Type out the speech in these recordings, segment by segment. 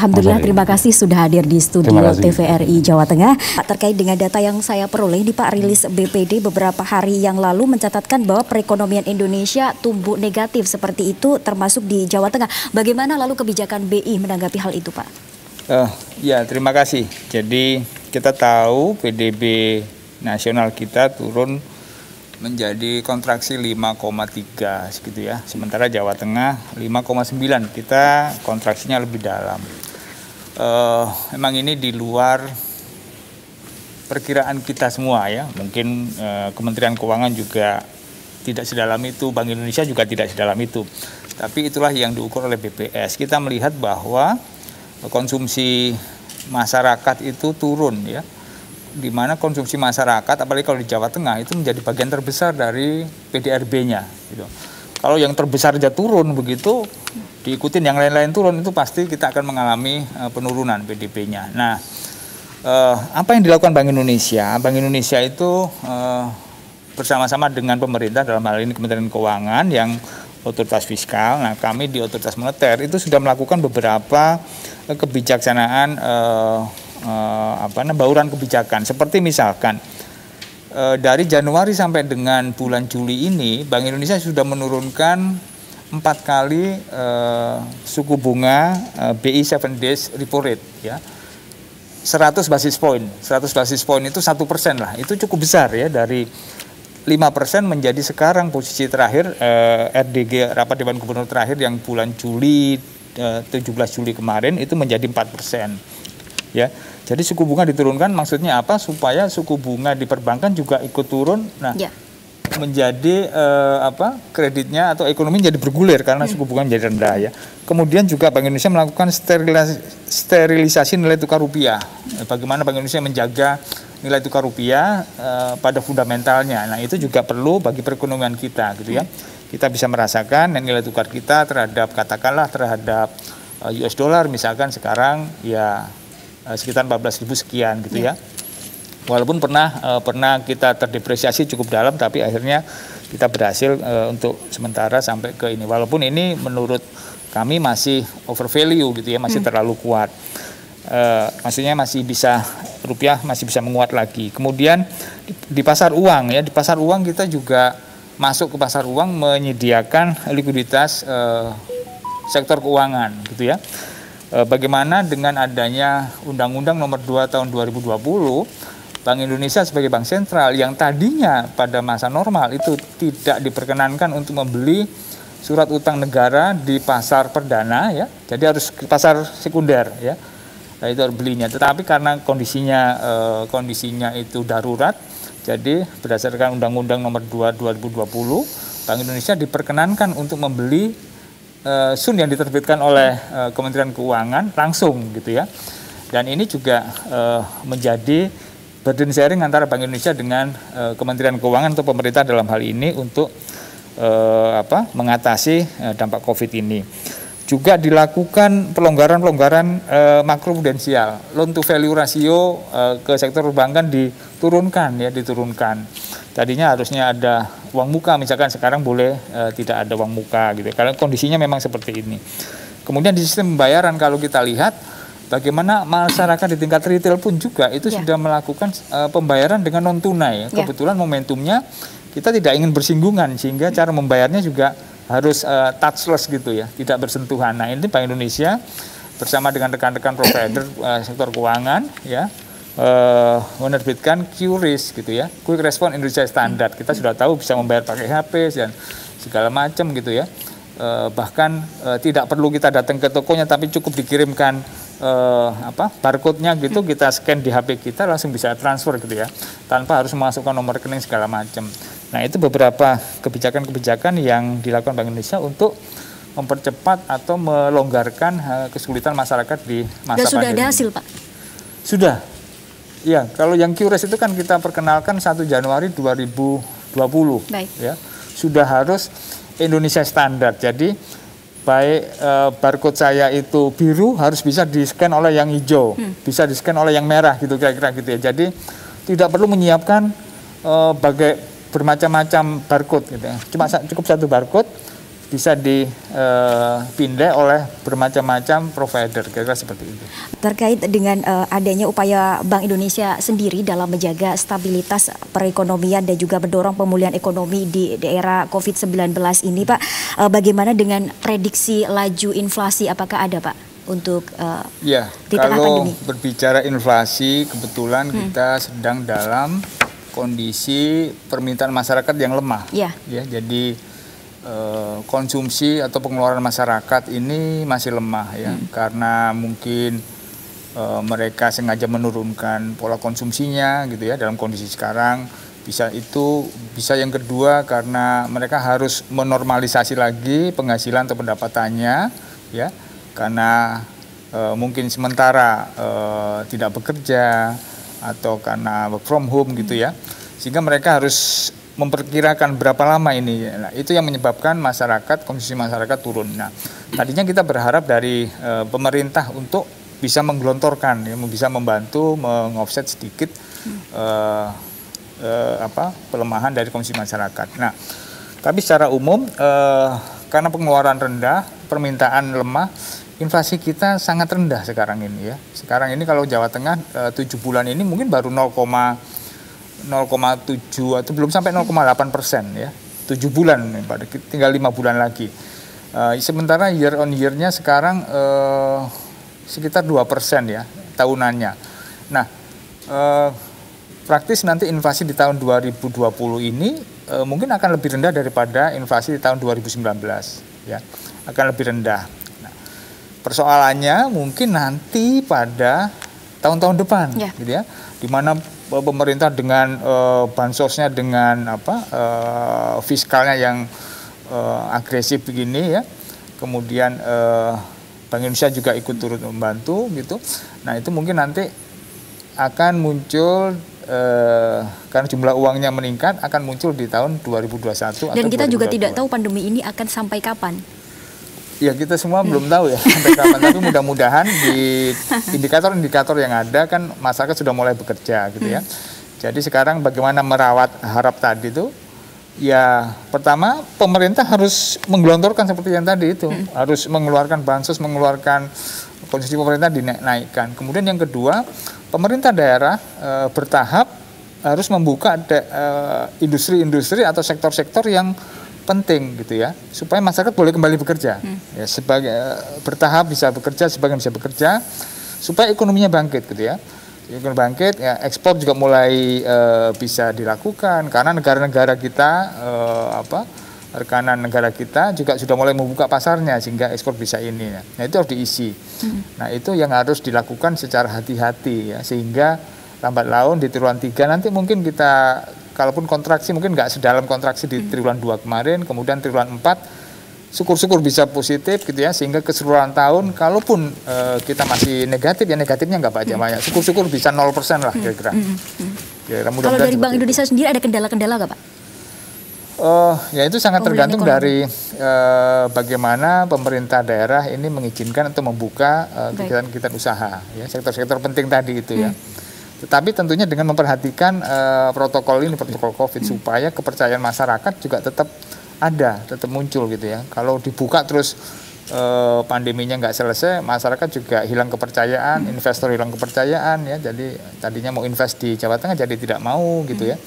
Alhamdulillah, terima kasih sudah hadir di studio TVRI Jawa Tengah. Pak, terkait dengan data yang saya peroleh di Pak, rilis BPD beberapa hari yang lalu mencatatkan bahwa perekonomian Indonesia tumbuh negatif seperti itu, termasuk di Jawa Tengah. Bagaimana lalu kebijakan BI menanggapi hal itu, Pak? Ya, terima kasih. Jadi kita tahu PDB nasional kita turun menjadi kontraksi 5,3 segitu ya. Sementara Jawa Tengah 5,9, kita kontraksinya lebih dalam. Memang ini di luar perkiraan kita semua ya. Mungkin Kementerian Keuangan juga tidak sedalam itu, Bank Indonesia juga tidak sedalam itu. Tapi itulah yang diukur oleh BPS. Kita melihat bahwa konsumsi masyarakat itu turun ya. Di mana konsumsi masyarakat, apalagi kalau di Jawa Tengah, itu menjadi bagian terbesar dari PDRB-nya. Gitu. Kalau yang terbesar aja turun begitu, diikutin yang lain-lain turun, itu pasti kita akan mengalami penurunan PDB-nya. Nah, apa yang dilakukan Bank Indonesia? Bank Indonesia itu bersama-sama dengan pemerintah, dalam hal ini Kementerian Keuangan yang otoritas fiskal. Nah, kami di otoritas moneter itu sudah melakukan beberapa kebijaksanaan bauran kebijakan, seperti misalkan dari Januari sampai dengan bulan Juli ini Bank Indonesia sudah menurunkan 4 kali suku bunga BI 7 days repo rate ya, 100 basis point. 100 basis point itu 1% lah, itu cukup besar ya, dari 5% menjadi sekarang posisi terakhir RDG rapat Dewan Gubernur terakhir yang bulan Juli 17 Juli kemarin itu menjadi 4%. Ya, jadi suku bunga diturunkan, maksudnya apa? Supaya suku bunga di perbankan juga ikut turun. Nah, menjadi kreditnya atau ekonomi jadi bergulir karena suku bunga menjadi rendah ya. Kemudian juga Bank Indonesia melakukan sterilisasi nilai tukar rupiah. Bagaimana Bank Indonesia menjaga nilai tukar rupiah pada fundamentalnya. Nah, itu juga perlu bagi perekonomian kita gitu ya. Kita bisa merasakan nilai tukar kita terhadap, katakanlah terhadap US dollar misalkan sekarang ya sekitar 14.000 sekian gitu ya. Walaupun pernah kita terdepresiasi cukup dalam, tapi akhirnya kita berhasil untuk sementara sampai ke ini. Walaupun ini menurut kami masih over value gitu ya, masih terlalu kuat. Maksudnya masih bisa, rupiah masih bisa menguat lagi. Kemudian di pasar uang ya, di pasar uang kita juga masuk ke pasar uang menyediakan likuiditas sektor keuangan gitu ya. Bagaimana dengan adanya Undang-Undang Nomor 2 Tahun 2020, Bank Indonesia sebagai bank sentral yang tadinya pada masa normal itu tidak diperkenankan untuk membeli surat utang negara di pasar perdana ya, jadi harus ke pasar sekunder ya, nah, itu harus belinya. Tetapi karena kondisinya itu darurat, jadi berdasarkan Undang-Undang Nomor 2 2020, Bank Indonesia diperkenankan untuk membeli SUN yang diterbitkan oleh Kementerian Keuangan langsung gitu ya. Dan ini juga menjadi burden sharing antara Bank Indonesia dengan Kementerian Keuangan atau pemerintah dalam hal ini untuk mengatasi dampak COVID ini. Juga dilakukan pelonggaran-pelonggaran makroprudensial, loan to value ratio ke sektor perbankan diturunkan. Tadinya harusnya ada uang muka, misalkan sekarang boleh tidak ada uang muka gitu. Karena kondisinya memang seperti ini. Kemudian di sistem pembayaran kalau kita lihat bagaimana masyarakat di tingkat retail pun juga itu sudah melakukan pembayaran dengan non tunai. Kebetulan momentumnya kita tidak ingin bersinggungan sehingga cara membayarnya juga harus touchless gitu ya, tidak bersentuhan. Nah, ini Bank Indonesia bersama dengan rekan-rekan provider sektor keuangan ya menerbitkan QRIS gitu ya, Quick Response Indonesia Standard. Kita sudah tahu bisa membayar pakai HP dan segala macam gitu ya. Bahkan tidak perlu kita datang ke tokonya, tapi cukup dikirimkan barcode-nya gitu, kita scan di HP kita langsung bisa transfer gitu ya, tanpa harus memasukkan nomor rekening segala macam. Nah, itu beberapa kebijakan-kebijakan yang dilakukan Bank Indonesia untuk mempercepat atau melonggarkan kesulitan masyarakat di masa pandemi. Sudah ada hasil, Pak? Sudah. Ya, kalau yang QRIS itu kan kita perkenalkan 1 Januari 2020. Baik. Ya. Sudah harus Indonesia standar. Jadi baik barcode saya itu biru harus bisa di-scan oleh yang hijau, bisa di-scan oleh yang merah gitu kira-kira gitu ya. Jadi tidak perlu menyiapkan bermacam-macam barcode gitu ya. Cukup 1 barcode bisa dipindai oleh bermacam-macam provider, kira-kira seperti itu. Terkait dengan adanya upaya Bank Indonesia sendiri dalam menjaga stabilitas perekonomian dan juga mendorong pemulihan ekonomi di era COVID-19 ini, Pak, bagaimana dengan prediksi laju inflasi, apakah ada, Pak, untuk ya, di tengah kalau pandemi? berbicara inflasi, kebetulan kita sedang dalam kondisi permintaan masyarakat yang lemah. Ya, jadi konsumsi atau pengeluaran masyarakat ini masih lemah ya, karena mungkin mereka sengaja menurunkan pola konsumsinya gitu ya dalam kondisi sekarang. Bisa yang kedua karena mereka harus menormalisasi lagi penghasilan atau pendapatannya ya, karena mungkin sementara tidak bekerja atau karena work from home gitu ya, sehingga mereka harus memperkirakan berapa lama ini. Nah, itu yang menyebabkan konsumsi masyarakat turun. Nah, tadinya kita berharap dari pemerintah untuk bisa menggelontorkan, ya, bisa membantu meng-offset sedikit pelemahan dari konsumsi masyarakat. Nah, tapi secara umum karena pengeluaran rendah, permintaan lemah, inflasi kita sangat rendah sekarang ini ya. Sekarang ini kalau Jawa Tengah 7 bulan ini mungkin baru 0,7 atau belum sampai 0,8% ya, 7 bulan, tinggal 5 bulan lagi. Sementara year on year-nya sekarang sekitar 2% ya tahunannya. Nah, praktis nanti inflasi di tahun 2020 ini mungkin akan lebih rendah daripada inflasi di tahun 2019 ya, akan lebih rendah. Nah, persoalannya mungkin nanti pada tahun-tahun depan gitu ya, di mana pemerintah dengan bansosnya dengan fiskalnya yang agresif begini ya, kemudian Bank Indonesia juga ikut turut membantu gitu. Nah, itu mungkin nanti akan muncul karena jumlah uangnya meningkat, akan muncul di tahun 2021 dan atau kita 2022. juga tidak tahu pandemi ini akan sampai kapan. Ya, kita semua belum tahu ya sampai kapan, tapi mudah-mudahan di indikator-indikator yang ada kan masyarakat sudah mulai bekerja gitu ya. Jadi sekarang bagaimana merawat harap tadi itu, ya pertama pemerintah harus menggelontorkan seperti yang tadi itu, harus mengeluarkan bansos, mengeluarkan konsumsi pemerintah dinaikkan. Kemudian yang kedua, pemerintah daerah bertahap harus membuka industri-industri atau sektor-sektor yang penting gitu ya, supaya masyarakat boleh kembali bekerja. Ya, bertahap bisa bekerja, sebagian bisa bekerja, supaya ekonominya bangkit gitu ya. Ekonomi bangkit, ya, ekspor juga mulai bisa dilakukan karena negara-negara kita rekanan negara kita juga sudah mulai membuka pasarnya sehingga ekspor bisa ini ya. Nah, itu harus diisi. Nah, itu yang harus dilakukan secara hati-hati ya, sehingga lambat laun di triwulan 3 nanti mungkin kita, kalaupun kontraksi mungkin nggak sedalam kontraksi di triwulan 2 kemarin, kemudian triwulan 4 syukur-syukur bisa positif gitu ya, sehingga keseluruhan tahun kalaupun kita masih negatif, ya negatifnya nggak banyak, syukur-syukur bisa 0% lah kira-kira. Kalau dari Bank Indonesia sendiri ada kendala-kendala nggak, Pak? Ya itu sangat tergantung dari bagaimana pemerintah daerah ini mengizinkan atau membuka kegiatan-kegiatan usaha ya, sektor-sektor penting tadi itu ya. Tetapi tentunya dengan memperhatikan protokol COVID supaya kepercayaan masyarakat juga tetap muncul gitu ya. Kalau dibuka terus pandeminya nggak selesai, masyarakat juga hilang kepercayaan, investor hilang kepercayaan ya. Jadi tadinya mau invest di Jawa Tengah jadi tidak mau gitu ya.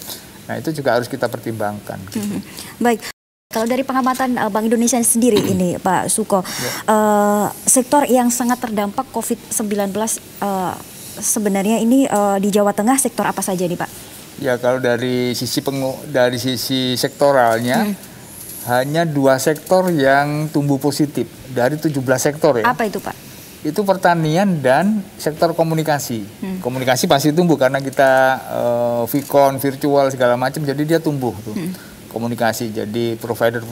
Nah, itu juga harus kita pertimbangkan. Gitu. Baik. Kalau dari pengamatan Bank Indonesia sendiri ini, Pak Suko, sektor yang sangat terdampak COVID-19 sebenarnya ini di Jawa Tengah sektor apa saja nih, Pak? Ya, kalau dari sisi sektoralnya hanya 2 sektor yang tumbuh positif dari 17 sektor ya. Apa itu, Pak? Itu pertanian dan sektor komunikasi. Komunikasi pasti tumbuh karena kita Vicon, virtual segala macam, jadi dia tumbuh tuh. Komunikasi jadi provider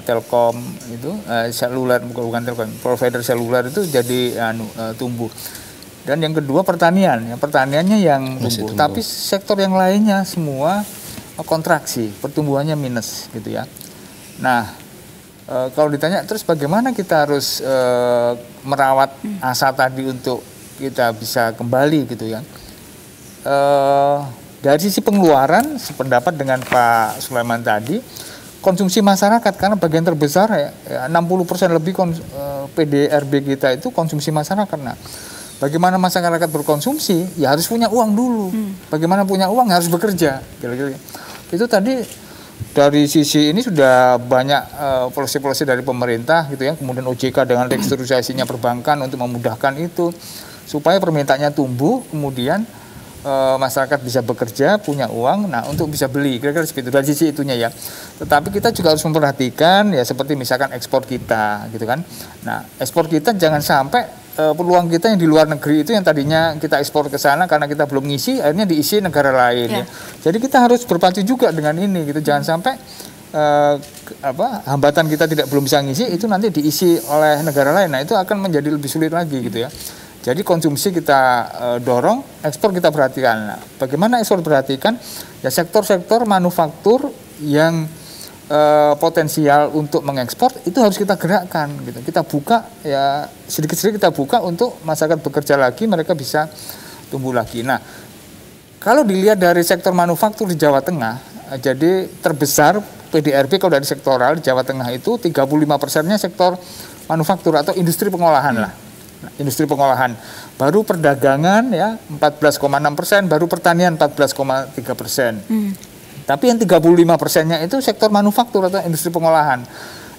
telkom itu seluler, bukan telkom, provider seluler itu jadi tumbuh. Dan yang kedua pertanian, ya, pertaniannya yang tumbuh, tapi sektor yang lainnya semua kontraksi, pertumbuhannya minus gitu ya. Nah, kalau ditanya terus bagaimana kita harus merawat asa tadi untuk kita bisa kembali gitu ya. Dari sisi pengeluaran, sependapat dengan Pak Sulaiman tadi, konsumsi masyarakat, karena bagian terbesar ya 60% lebih PDRB kita itu konsumsi masyarakat. Nah, bagaimana masyarakat berkonsumsi? Ya harus punya uang dulu. Bagaimana punya uang? Harus bekerja. Kira-kira itu tadi dari sisi ini sudah banyak polisi-polisi dari pemerintah gitu ya. Kemudian OJK dengan restrukturisasinya perbankan untuk memudahkan itu supaya permintaannya tumbuh, kemudian masyarakat bisa bekerja, punya uang, nah untuk bisa beli, kira-kira seperti itu dari sisi itunya ya. Tetapi kita juga harus memperhatikan ya seperti misalkan ekspor kita gitu kan. Nah, ekspor kita jangan sampai peluang kita yang di luar negeri itu yang tadinya kita ekspor ke sana karena kita belum ngisi, akhirnya diisi negara lain ya. Jadi kita harus berpacu juga dengan ini gitu, jangan sampai hambatan kita belum bisa ngisi itu nanti diisi oleh negara lain. Nah, itu akan menjadi lebih sulit lagi gitu ya. Jadi konsumsi kita dorong, ekspor kita perhatikan. Nah, bagaimana ekspor perhatikan? Ya sektor-sektor manufaktur yang potensial untuk mengekspor itu harus kita gerakkan gitu. Kita buka ya sedikit-sedikit kita buka untuk masyarakat bekerja lagi, mereka bisa tumbuh lagi. Nah, kalau dilihat dari sektor manufaktur di Jawa Tengah, jadi terbesar PDRB kalau dari sektoral di Jawa Tengah itu 35%-nya sektor manufaktur atau industri pengolahan lah. Industri pengolahan, baru perdagangan ya 14,6%, baru pertanian 14,3%. Tapi yang 35%-nya itu sektor manufaktur atau industri pengolahan.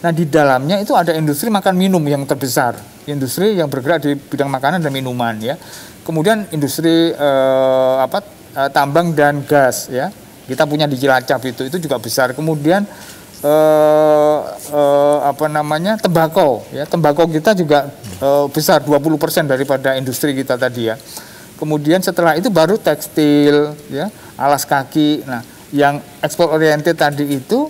Nah, di dalamnya itu ada industri makan minum yang terbesar, industri yang bergerak di bidang makanan dan minuman ya. Kemudian industri tambang dan gas ya. Kita punya di Cilacap itu juga besar. Kemudian tembakau ya, tembakau kita juga besar 20% daripada industri kita tadi ya. Kemudian setelah itu baru tekstil ya, alas kaki. Nah, yang ekspor oriented tadi itu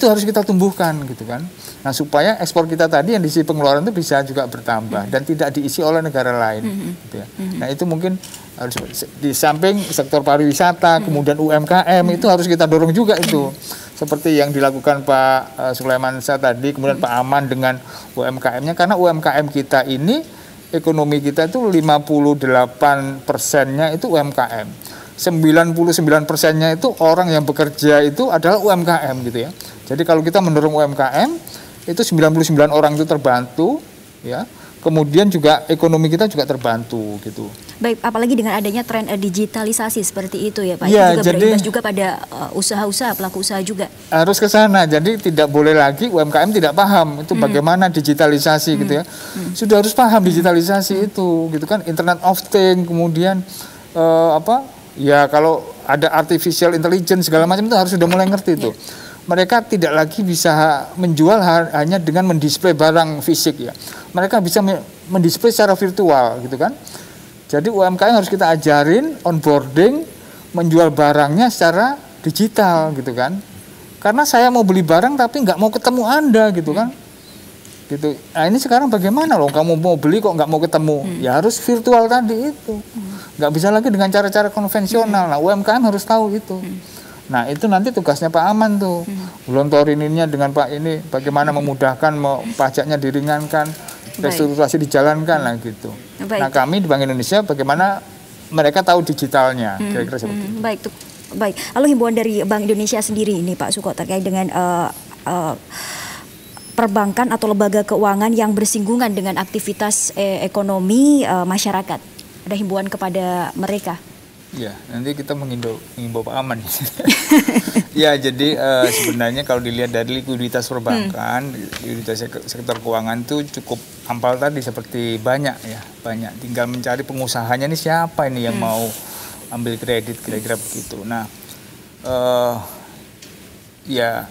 harus kita tumbuhkan gitu kan. Nah, supaya ekspor kita tadi yang di sisi pengeluaran itu bisa juga bertambah dan tidak diisi oleh negara lain gitu ya. Nah, itu mungkin harus di samping sektor pariwisata, kemudian UMKM itu harus kita dorong juga itu. Seperti yang dilakukan Pak Sulaiman Shah tadi, kemudian Pak Aman dengan UMKM-nya, karena UMKM kita ini, ekonomi kita itu 58%-nya itu UMKM. 99%-nya itu orang yang bekerja itu adalah UMKM gitu ya. Jadi kalau kita mendorong UMKM, itu 99 orang itu terbantu ya. Kemudian juga ekonomi kita juga terbantu gitu. Baik, apalagi dengan adanya tren digitalisasi seperti itu ya Pak. Ya, itu juga berimbas juga pada usaha-usaha, pelaku usaha juga. Harus ke sana. Jadi tidak boleh lagi UMKM tidak paham itu bagaimana digitalisasi gitu ya. Sudah harus paham digitalisasi itu gitu kan. Internet of Things, kemudian ya kalau ada artificial intelligence segala macam itu harus sudah mulai ngerti itu. Mereka tidak lagi bisa menjual hanya dengan mendisplay barang fisik ya. Mereka bisa mendisplay secara virtual gitu kan. Jadi UMKM harus kita ajarin onboarding, menjual barangnya secara digital gitu kan. Karena saya mau beli barang tapi nggak mau ketemu Anda gitu kan. Gitu. Nah, ini sekarang bagaimana loh, kamu mau beli kok nggak mau ketemu? Ya harus virtual tadi itu. Nggak bisa lagi dengan cara-cara konvensional. Nah, UMKM harus tahu itu. Nah, itu nanti tugasnya Pak Aman tuh. Gelontorin ininya dengan Pak ini, bagaimana memudahkan, pajaknya diringankan, restrukturisasi dijalankan lah gitu. Nah, kami di Bank Indonesia bagaimana mereka tahu digitalnya, kira-kira seperti itu. Baik. Lalu himbauan dari Bank Indonesia sendiri ini Pak Suko terkait dengan perbankan atau lembaga keuangan yang bersinggungan dengan aktivitas ekonomi masyarakat. Ada himbauan kepada mereka? Ya, nanti kita mengimbau Pak Aman. Ya, jadi sebenarnya kalau dilihat dari likuiditas perbankan, likuiditas sektor keuangan itu cukup ampal tadi, seperti banyak. Tinggal mencari pengusahanya nih siapa ini yang mau ambil kredit, kira-kira begitu. Nah, ya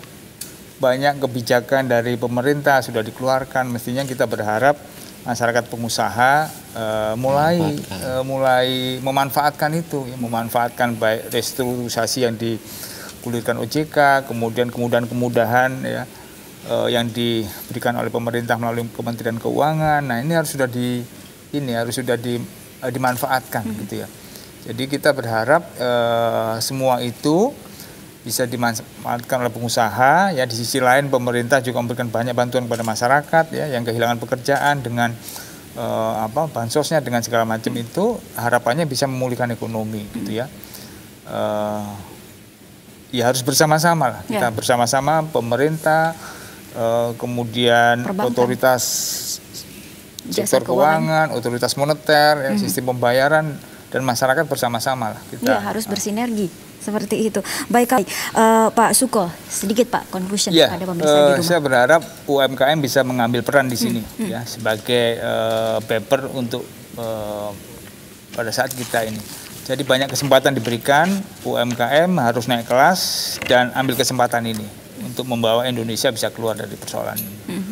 banyak kebijakan dari pemerintah sudah dikeluarkan. Mestinya kita berharap masyarakat pengusaha mulai memanfaatkan itu, memanfaatkan baik restrukturisasi yang digulirkan OJK, kemudian kemudahan ya yang diberikan oleh pemerintah melalui Kementerian Keuangan. Nah, ini harus sudah dimanfaatkan gitu ya. Jadi kita berharap semua itu bisa dimanfaatkan oleh pengusaha ya. Di sisi lain pemerintah juga memberikan banyak bantuan kepada masyarakat ya yang kehilangan pekerjaan dengan bansosnya dengan segala macam itu, harapannya bisa memulihkan ekonomi gitu ya. ya harus bersama-sama lah. Kita bersama-sama pemerintah, kemudian otoritas sektor keuangan, otoritas moneter, sistem pembayaran, dan masyarakat bersama-sama lah. Kita harus bersinergi seperti itu. Baik, Pak Suko, sedikit Pak conclusion pada pemirsa di rumah. Saya berharap UMKM bisa mengambil peran di sini ya sebagai paper untuk pada saat kita ini. Jadi banyak kesempatan diberikan, UMKM harus naik kelas dan ambil kesempatan ini untuk membawa Indonesia bisa keluar dari persoalan ini.